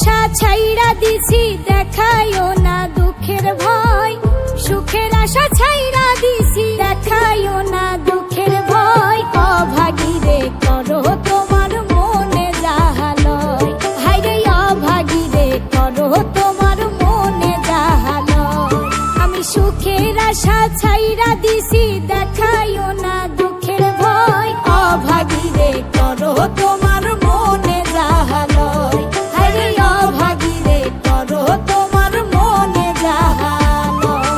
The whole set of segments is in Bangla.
আশা ছাইড়া দিছি দেখাইও না দুঃখের ভয়, সুখের আশা ছাইড়া দিছি দেখাইও না দুঃখের ভয়। অভাগী রে করো তোমার মনে যাহা লয়, হায়রে অভাগী রে করো তোমার মনে যাহা লয়। আমি সুখের আশা ছাইড়া দিছি দেখাইও না দুঃখের ভয়। অভাগী রে করো তোমার মনে যাহা লয়, হায়রে অভাগী রে করো তোমার মনে যাহা লয়।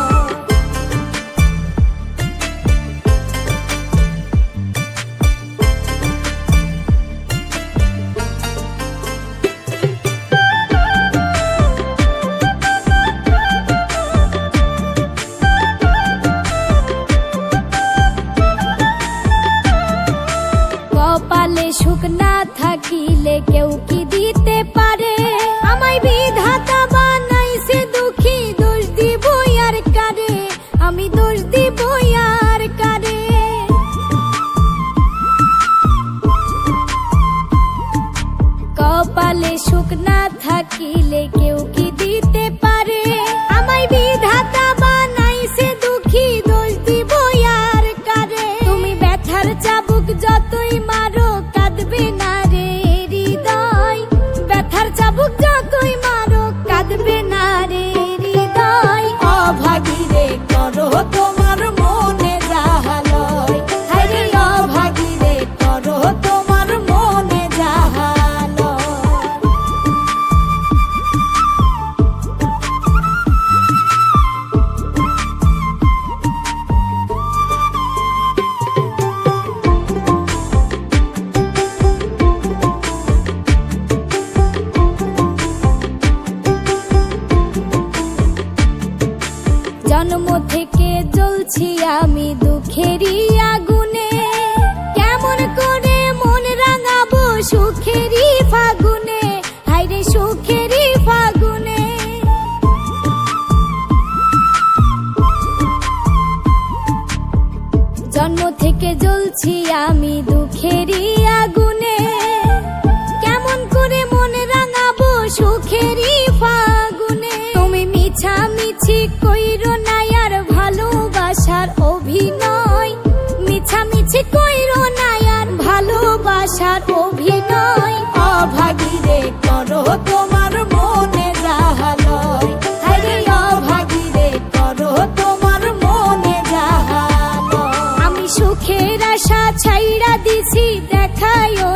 কপালে সুখ না থাকিলে কেউ কি দিতে পারে, আমায় বিধাতা বানাইছে দুঃখী, দোষ দিব আর কারে, আমি দোষ দিব আর কারে। কপালে সুখ না থাকিলে কেউ কি দিতে পারে, আমায় বিধাতা বানাইছে দুঃখী, দোষ দিব আর কারে। তুমি ব্যথার চাবুক যতই মারো কাঁদবে না রে হৃদয়, ব্যথার চাবুক যতই মারো কাঁদবে না রে হৃদয়। অভাগী রে করো তোমার মনে যাহা লয়, হায়রে অভাগী রে করো তোমার মনে যাহা লয়। জন্ম থেকে জ্বলছি আমি দুঃখেরই আগুনে, কেমন করে মন রাঙাবো সুখেরই ফাগুনে, হায়রে সুখেরই ফাগুনে। জন্ম থেকে জ্বলছি আমি দুঃখেরই আগুনে, কেমন করে মন রাঙাবো সুখেরই ফাগুনে। তুমি মিছামিছি কইরো না আর ভালোবাসার অভিনয়, মিছামিছি কইরো না আর ভালোবাসার অভিনয়। অভাগী রে করো তোমার মনে যাহা লয়, হায়রে অভাগী রে করো তোমার মনে যাহা লয়। আমি সুখের আশা ছাইড়া দিছি দেখাইও